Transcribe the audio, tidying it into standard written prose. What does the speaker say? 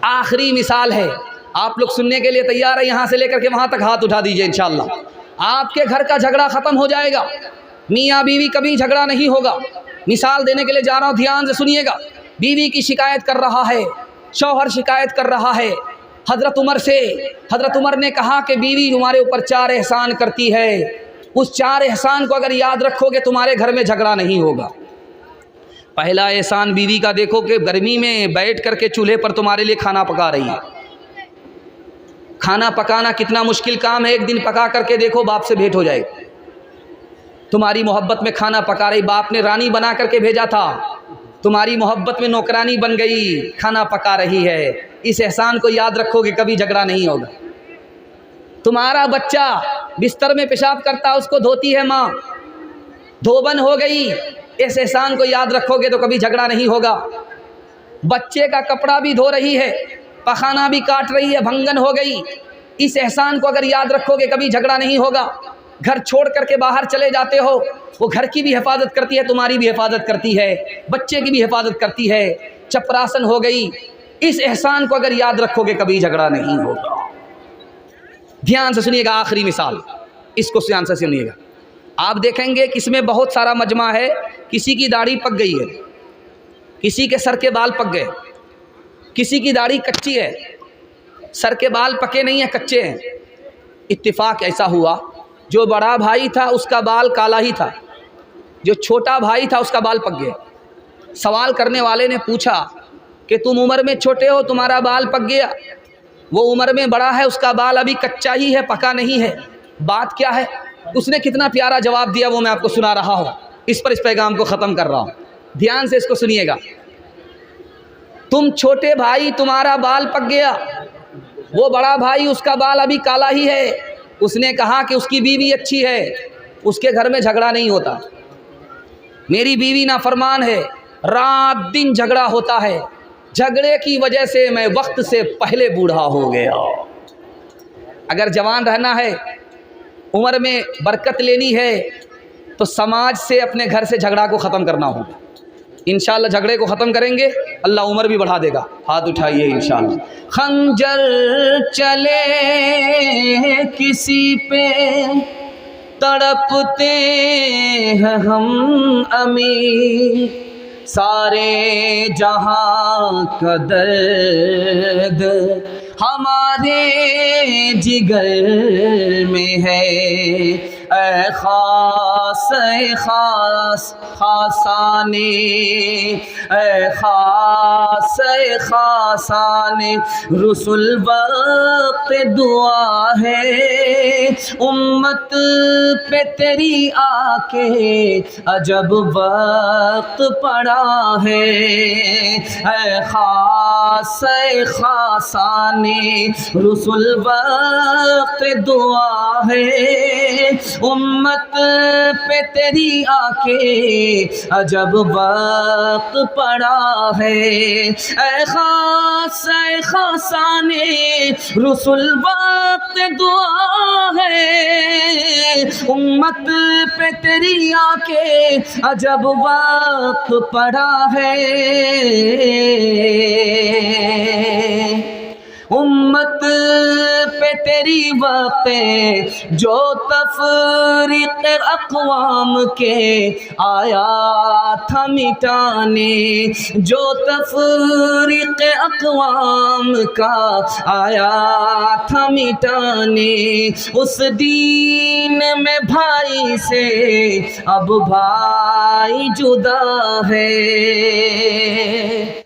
आखिरी मिसाल है। आप लोग सुनने के लिए तैयार है? यहाँ से लेकर के वहाँ तक हाथ उठा दीजिए इंशाअल्लाह। आपके घर का झगड़ा ख़त्म हो जाएगा, मियाँ बीवी कभी झगड़ा नहीं होगा। मिसाल देने के लिए जा रहा हूँ, ध्यान से सुनिएगा। बीवी की शिकायत कर रहा है, शौहर शिकायत कर रहा है हज़रत उमर से। हज़रत उमर ने कहा कि बीवी तुम्हारे ऊपर 4 एहसान करती है, उस 4 एहसान को अगर याद रखोगे तुम्हारे घर में झगड़ा नहीं होगा। पहला एहसान बीवी का देखो कि गर्मी में बैठ करके चूल्हे पर तुम्हारे लिए खाना पका रही है। खाना पकाना कितना मुश्किल काम है, एक दिन पका करके देखो, बाप से भेंट हो जाएगी। तुम्हारी मोहब्बत में खाना पका रही, बाप ने रानी बना करके भेजा था, तुम्हारी मोहब्बत में नौकरानी बन गई, खाना पका रही है। इस एहसान को याद रखोगे कभी झगड़ा नहीं होगा। तुम्हारा बच्चा बिस्तर में पेशाब करता, उसको धोती है माँ, धोबन हो गई, इस एहसान को याद रखोगे तो कभी झगड़ा नहीं होगा। बच्चे का कपड़ा भी धो रही है, पखाना भी काट रही है, भंगन हो गई, इस एहसान को अगर याद रखोगे कभी झगड़ा नहीं होगा। घर छोड़ करके बाहर चले जाते हो, वो घर की भी हिफाजत करती है, तुम्हारी भी हिफाजत करती है, बच्चे की भी हिफाजत करती है। चपरासन हो गई, इस एहसान को अगर याद रखोगे कभी झगड़ा नहीं होगा। ध्यान से सुनिएगा, आखिरी मिसाल, इसको ध्यान से सुनिएगा। आप देखेंगे कि इसमें बहुत सारा मजमा है। किसी की दाढ़ी पक गई है, किसी के सर के बाल पक गए, किसी की दाढ़ी कच्ची है, सर के बाल पके नहीं है, कच्चे हैं। इत्तिफाक ऐसा हुआ, जो बड़ा भाई था उसका बाल काला ही था, जो छोटा भाई था उसका बाल पक गया। सवाल करने वाले ने पूछा कि तुम उम्र में छोटे हो, तुम्हारा बाल पक गया, वो उम्र में बड़ा है, उसका बाल अभी कच्चा ही है, पका नहीं है, बात क्या है? उसने कितना प्यारा जवाब दिया वो मैं आपको सुना रहा हूँ। इस पर इस पैगाम को ख़त्म कर रहा हूँ, ध्यान से इसको सुनिएगा। तुम छोटे भाई, तुम्हारा बाल पक गया, वो बड़ा भाई उसका बाल अभी काला ही है। उसने कहा कि उसकी बीवी अच्छी है, उसके घर में झगड़ा नहीं होता। मेरी बीवी नाफरमान है, रात दिन झगड़ा होता है, झगड़े की वजह से मैं वक्त से पहले बूढ़ा हो गया। अगर जवान रहना है, उम्र में बरकत लेनी है, तो समाज से, अपने घर से झगड़ा को ख़त्म करना होगा। इंशाअल्लाह झगड़े को ख़त्म करेंगे, अल्लाह उम्र भी बढ़ा देगा। हाथ उठाइए इंशाअल्लाह। खंजर चले किसी पे, तड़पते हैं हम अमीर, सारे जहां का दर्द हमारे जिगर में है। ऐ खास खासाने, ऐ खासाने रसूल वक्त दुआ है, उम्मत पे तेरी आके अजब वक्त पड़ा है। ऐ खासाने रसूल वक्त दुआ है, उम्मत पे तेरी आके अजब वक्त पड़ा है। ऐ खासाने रसूल वक्त दुआ है, उम्मत पे तेरी आके अजब वक्त पड़ा है। उम्मत पे तेरी वक्त जो तफरीक़ अक़वाम के आया था मिटाने, जो तफरीक़ अक़वाम का आया था मिटाने, उस दीन में भाई से अब भाई जुदा है।